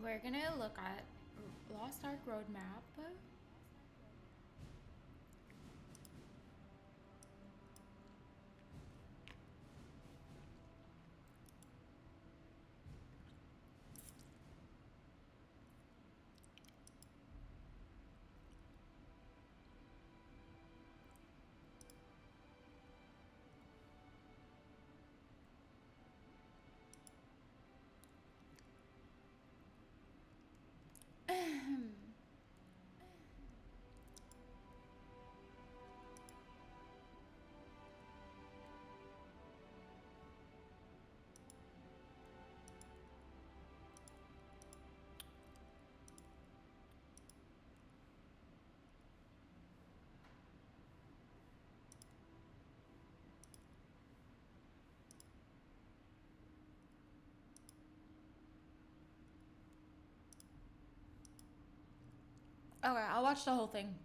We're gonna look at Lost Ark roadmap. Okay, I'll watch the whole thing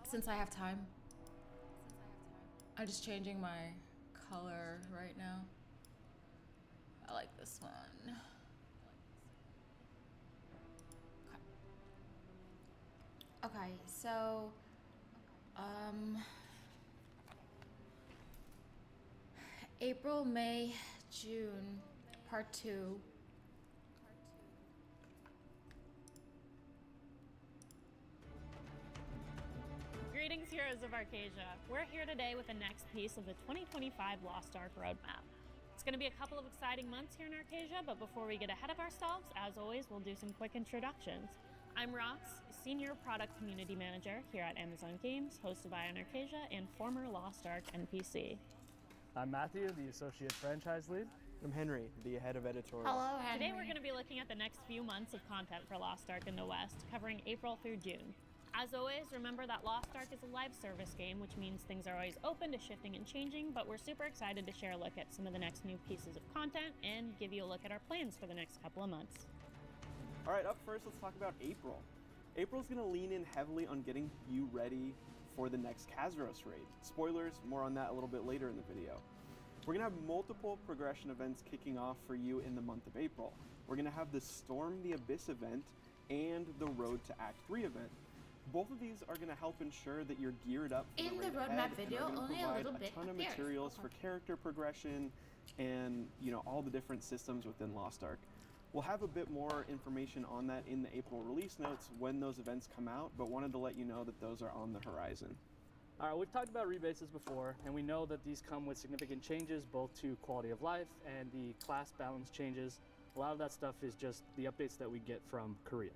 since I have time. I'm just changing my color right now. I like this one. Okay, so April, May, June, part 2. Greetings, heroes of Arcasia. We're here today with the next piece of the 2025 Lost Ark roadmap. It's going to be a couple of exciting months here in Arcasia, but before we get ahead of ourselves, as always, we'll do some quick introductions. I'm Rox, Senior Product Community Manager here at Amazon Games, hosted by an Arcasia and former Lost Ark NPC. I'm Matthew, the Associate Franchise Lead. I'm Henry, the Head of Editorial. Hello, Henry. Today we're going to be looking at the next few months of content for Lost Ark in the West, covering April through June. As always, remember that Lost Ark is a live service game, which means things are always open to shifting and changing, but we're super excited to share a look at some of the next new pieces of content and give you a look at our plans for the next couple of months. All right, up first, let's talk about April. April's going to lean in heavily on getting you ready for the next Kazros raid. Spoilers, more on that a little bit later in the video. We're going to have multiple progression events kicking off for you in the month of April. We're going to have the Storm the Abyss event and the Road to Act 3 event. Both of these are going to help ensure that you're geared up for in the roadmap video, only a little bit. A ton of materials for character progression and all the different systems within Lost Ark. We'll have a bit more information on that in the April release notes when those events come out, but wanted to let you know that those are on the horizon. All right, we've talked about rebases before, and we know that these come with significant changes both to quality of life and the class balance changes. A lot of that stuff is just the updates that we get from Korea.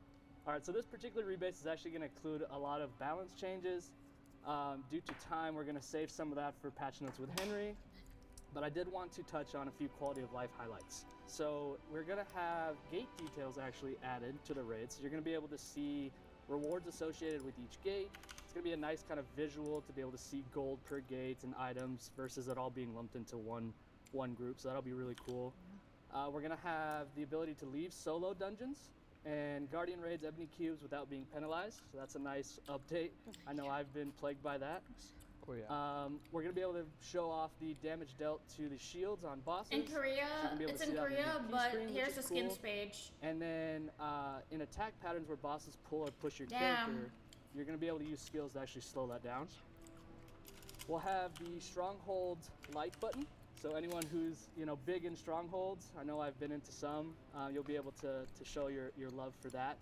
All right, so this particular rebase is actually going to include a lot of balance changes. Due to time, we're going to save some of that for patch notes with Henry, but I did want to touch on a few quality of life highlights. So we're going to have gate details actually added to the raid, so you're going to be able to see rewards associated with each gate. It's going to be a nice kind of visual to be able to see gold per gate and items versus it all being lumped into one group, so that'll be really cool. We're going to have the ability to leave solo dungeons and Guardian raids Ebony Cubes without being penalized, so that's a nice update. I know I've been plagued by that. Oh, yeah. We're going to be able to show off the damage dealt to the shields on bosses. In Korea, it's in Korea, but here's the skins cool. page. And then in attack patterns where bosses pull or push your character, you're going to be able to use skills to actually slow that down. We'll have the Stronghold light button. So anyone who's big in strongholds, I know I've been into some, you'll be able to show your love for that.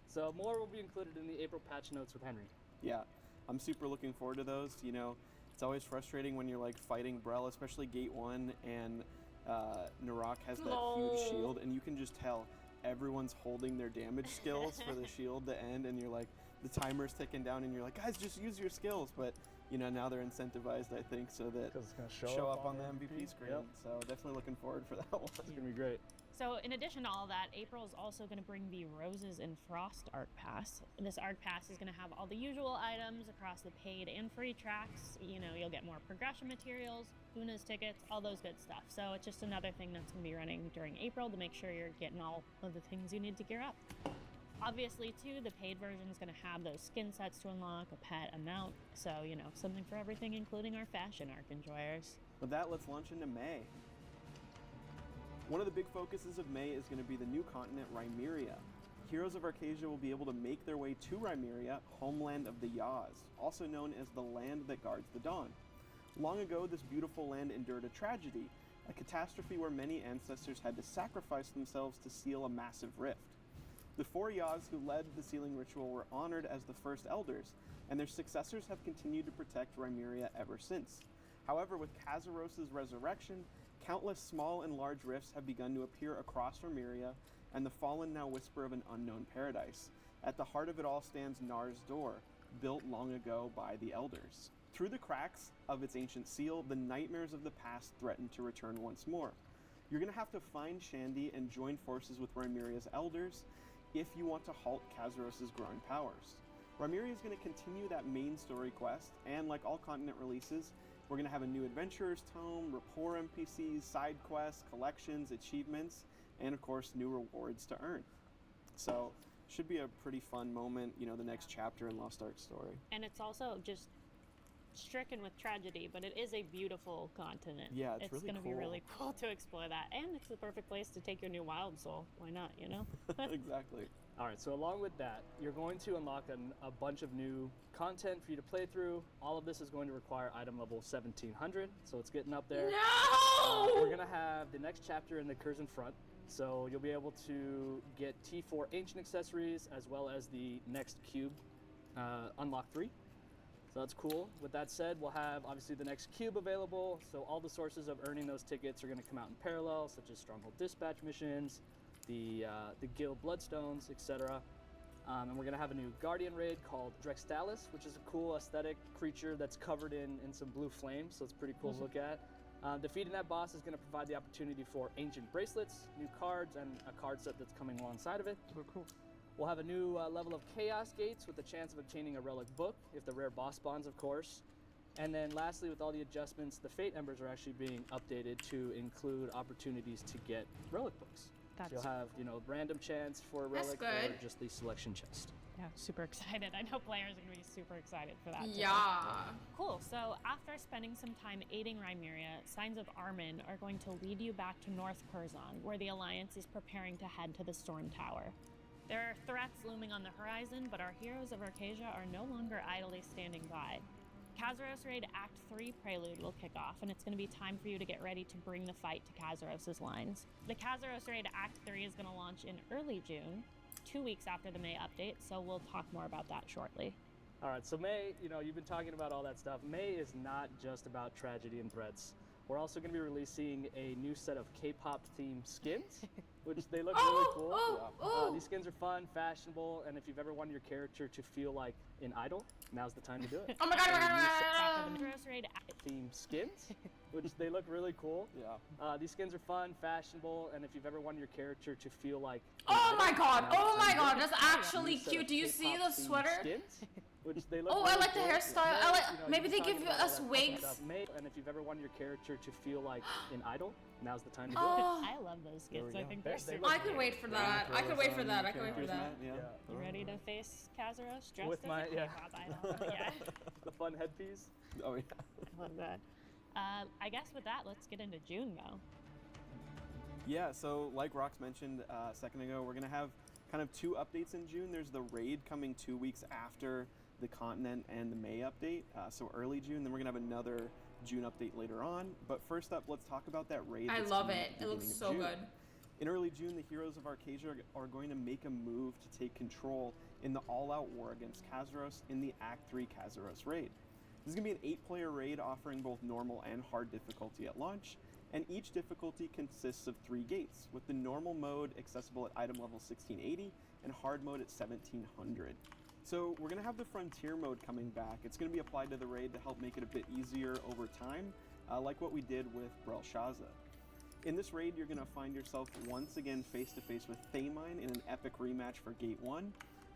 So more will be included in the April patch notes with Henry. Yeah, I'm super looking forward to those. It's always frustrating when you're fighting Brel, especially Gate 1, and Narak has that huge shield, and you can just tell everyone's holding their damage skills for the shield to end, and you're the timer's ticking down, and you're like, guys, just use your skills. But now they're incentivized, I think, so that it's gonna show up on the MVP screen. Yep. So definitely looking forward for that one. It's gonna be great. So in addition to all that, April is also going to bring the Roses and Frost Arc Pass. This Arc Pass is going to have all the usual items across the paid and free tracks. You'll get more progression materials, Huna's tickets, all those good stuff. So it's just another thing that's going to be running during April to make sure you're getting all of the things you need to gear up. Obviously, too, the paid version is going to have those skin sets to unlock, a pet, a mount. So, something for everything, including our fashion arc enjoyers. With that, let's launch into May. One of the big focuses of May is going to be the new continent, Rhymeria. Heroes of Arcasia will be able to make their way to Rhymeria, homeland of the Yaz, also known as the land that guards the dawn. Long ago, this beautiful land endured a tragedy, a catastrophe where many ancestors had to sacrifice themselves to seal a massive rift. The 4 Yaz who led the sealing ritual were honored as the first elders, and their successors have continued to protect Rhymeria ever since. However, with Kazaros' resurrection, countless small and large rifts have begun to appear across Rhymeria, and the Fallen now whisper of an unknown paradise. At the heart of it all stands Nar's Door, built long ago by the Elders. Through the cracks of its ancient seal, the nightmares of the past threaten to return once more. You're going to have to find Shandy and join forces with Rhymeria's Elders if you want to halt Kazaros' growing powers. Rhymeria is going to continue that main story quest, and like all continent releases, we're going to have a new Adventurer's Tome, rapport NPCs, side quests, collections, achievements, and of course, new rewards to earn. So, should be a pretty fun moment, you know, the next chapter in Lost Ark's story. And it's also just stricken with tragedy, but it is a beautiful continent. Yeah, it's really going to cool. be really cool to explore that, and it's the perfect place to take your new wild soul. Why not, you know? Exactly. All right, so along with that, you're going to unlock a bunch of new content for you to play through. All of this is going to require item level 1700, so it's getting up there. No! We're going to have the next chapter in the Curzon Front, so you'll be able to get T4 Ancient accessories as well as the next cube, Unlock 3. So that's cool. With that said, we'll have obviously the next cube available, so all the sources of earning those tickets are going to come out in parallel, such as Stronghold Dispatch missions, the Guild Bloodstones, etc. And we're going to have a new Guardian raid called Drextalis, which is a cool aesthetic creature that's covered in some blue flames, so it's pretty cool to look at. Defeating that boss is going to provide the opportunity for ancient bracelets, new cards, and a card set that's coming alongside of it. Oh, cool. We'll have a new level of Chaos Gates with the chance of obtaining a relic book, if the rare boss spawns, of course. And then lastly, with all the adjustments, the Fate Embers are actually being updated to include opportunities to get relic books. So you'll have, you know, random chance for a relic or just the selection chest. Yeah, super excited. I know players are going to be super excited for that. Yeah. Cool. So after spending some time aiding Rhymeria, Signs of Armin are going to lead you back to North Curzon, where the Alliance is preparing to head to the Storm Tower. There are threats looming on the horizon, but our heroes of Arcasia are no longer idly standing by. Kazaros Raid Act 3 Prelude will kick off, and it's going to be time for you to get ready to bring the fight to Kazaros' lines. The Kazaros Raid Act 3 is going to launch in early June, 2 weeks after the May update, so we'll talk more about that shortly. All right, so May, you know, you've been talking about all that stuff. May is not just about tragedy and threats. We're also going to be releasing a new set of K-pop themed skins, which they look really cool. These skins are fun, fashionable, and if you've ever wanted your character to feel like an idol, now's the time to do it. Oh my god, oh my god, oh my god. Kazaros Raid Themed skins, which they look really cool. Yeah. These skins are fun, fashionable, and if you've ever wanted your character to feel like Oh my god, now's the oh time my to do god, it. that's actually New set cute. of Do you see K-pop the themed sweater? skins, which they look Oh, really I like the cool. hairstyle. May, I like, you know, maybe you've they been give talking about us all that wigs. stuff. May, and if you've ever wanted your character to feel like an idol, now's the time to do it. Oh, I love those skins. we I go. think they're They super look I could wait for that. I could wait for that. I could wait for that. Yeah. You ready to face Kazaros dressed With as my- a yeah. K-pop idol? Yeah, The fun headpiece. Oh, yeah. I love that. I guess with that, let's get into June, though. Yeah, so like Rox mentioned a second ago, we're going to have kind of 2 updates in June. There's the raid coming 2 weeks after the continent and the May update, so early June. Then we're going to have another June update later on. But first up, let's talk about that raid. I that's love coming it. at the It looks beginning so of June. good. In early June, the heroes of Arcasia are going to make a move to take control in the all-out war against Kazaros in the Act 3 Kazaros raid. This is going to be an 8-player raid offering both normal and hard difficulty at launch, and each difficulty consists of 3 gates, with the normal mode accessible at item level 1680 and hard mode at 1700. So we're going to have the Frontier mode coming back. It's going to be applied to the raid to help make it a bit easier over time, like what we did with Brelshaza. In this raid, you're going to find yourself once again face-to-face with Thamine in an epic rematch for Gate 1,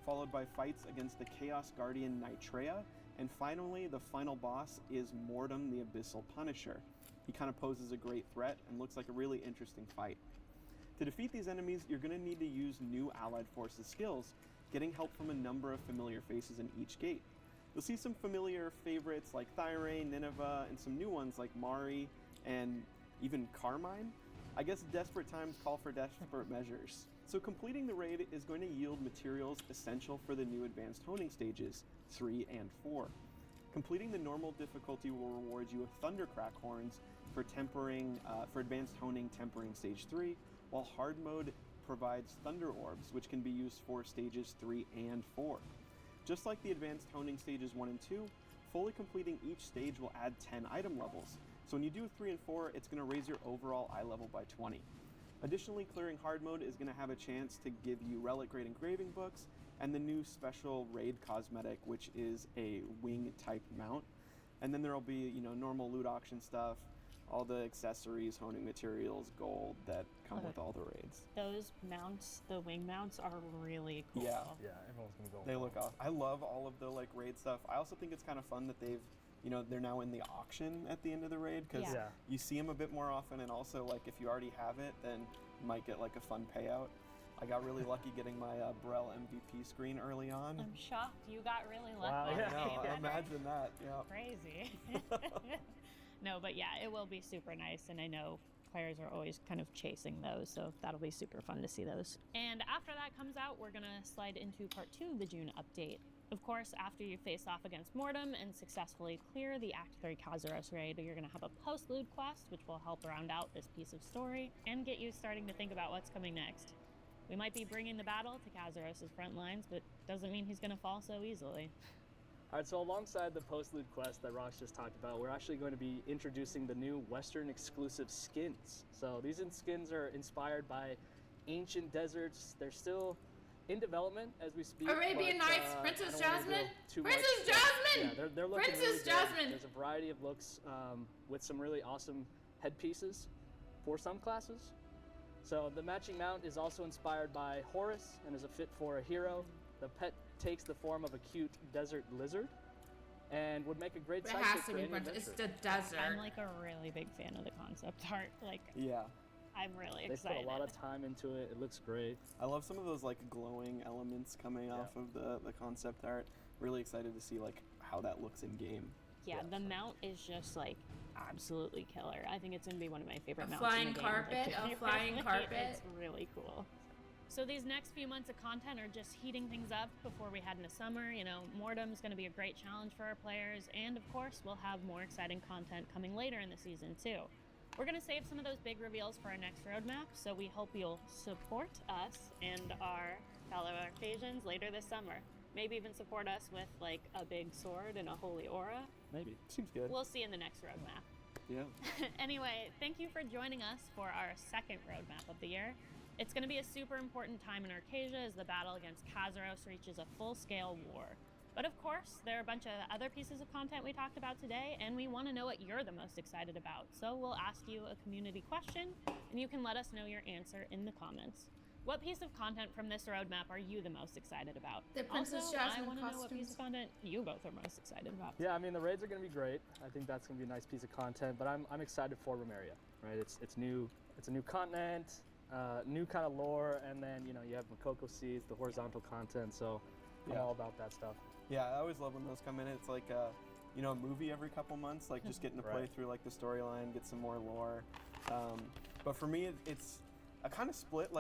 followed by fights against the Chaos Guardian Nitrea, and finally, the final boss is Mordum the Abyssal Punisher. He kind of poses a great threat and looks like a really interesting fight. To defeat these enemies, you're going to need to use new Allied Forces skills, getting help from a number of familiar faces in each gate. You'll see some familiar favorites like Thyrain, Nineveh, and some new ones like Mari and even Carmine. I guess desperate times call for desperate measures. So completing the raid is going to yield materials essential for the new advanced honing stages 3 and 4. Completing the normal difficulty will reward you with Thundercrack horns for tempering, for advanced honing tempering stage 3, while hard mode provides thunder orbs, which can be used for stages 3 and 4. Just like the advanced honing stages 1 and 2, fully completing each stage will add 10 item levels. So when you do 3 and 4, it's going to raise your overall eye level by 20. Additionally, clearing hard mode is going to have a chance to give you relic grade engraving books and the new special raid cosmetic, which is a wing type mount. And then there will be, normal loot auction stuff, all the accessories, honing materials, gold that come with all the raids. Those mounts, the wing mounts, are really cool. Yeah, everyone's gonna go. they look awesome. I love all of the raid stuff. I also think it's kind of fun that they've, they're now in the auction at the end of the raid, because you see them a bit more often, and also if you already have it, then you might get a fun payout. I got really lucky getting my Burrell MVP screen early on. I'm shocked you got really lucky. Wow, I know, imagine that. Yeah. Crazy. No, but yeah, it will be super nice, and I know players are always kind of chasing those, so that'll be super fun to see those. And after that comes out, we're gonna slide into part 2 of the June update. Of course, after you face off against Mortem and successfully clear the Act 3 Kazuros raid, you're gonna have a post-loot quest, which will help round out this piece of story and get you starting to think about what's coming next. We might be bringing the battle to Kazuros' front lines, but doesn't mean he's gonna fall so easily. All right, so alongside the post-loot quest that Rox just talked about, we're actually going to be introducing the new Western exclusive skins. So these skins are inspired by ancient deserts. They're still in development as we speak. Arabian but, Nights, Princess Jasmine. Princess Jasmine. Yeah, they're looking Princess really good. Jasmine. There's a variety of looks with some really awesome headpieces for some classes. So the matching mount is also inspired by Horus and is a fit for a hero. The pet takes the form of a cute desert lizard and would make a great It sidekick has to for be any Princess. It's adventure. the desert. I'm a really big fan of the concept art. Yeah. I'm really They excited. put a lot of time into it. It looks great. I love some of those glowing elements coming off of the concept art. Really excited to see how that looks in game. Yeah, the mount is just absolutely killer. I think it's gonna be one of my favorite mounts. Flying in the carpet, game. a flying carpet. It's really cool. So these next few months of content are just heating things up before we head into summer. Mortem's going to be a great challenge for our players, and of course, we'll have more exciting content coming later in the season too. We're going to save some of those big reveals for our next roadmap, so we hope you'll support us and our fellow Arcasians later this summer. Maybe even support us with a big sword and a holy aura. Maybe. Seems good. We'll see in the next roadmap. Yeah. Anyway, thank you for joining us for our second roadmap of the year. It's going to be a super important time in Arcasia as the battle against Kazuros reaches a full-scale war. But of course, there are a bunch of other pieces of content we talked about today, and we want to know what you're the most excited about. So we'll ask you a community question, and you can let us know your answer in the comments. What piece of content from this roadmap are you the most excited about? The Princess also, Jasmine I want to know what piece costumes. of content you both are most excited about. Yeah, I mean, the raids are going to be great. I think that's going to be a nice piece of content, but I'm excited for Remeria, right? It's new. It's a new continent. New kind of lore, and then you have Makoko seeds, the horizontal content. So I'm all about that stuff. Yeah, I always love when those come in. It's like a movie every couple months, just getting to play through the storyline, get some more lore. But for me, it's a kind of split.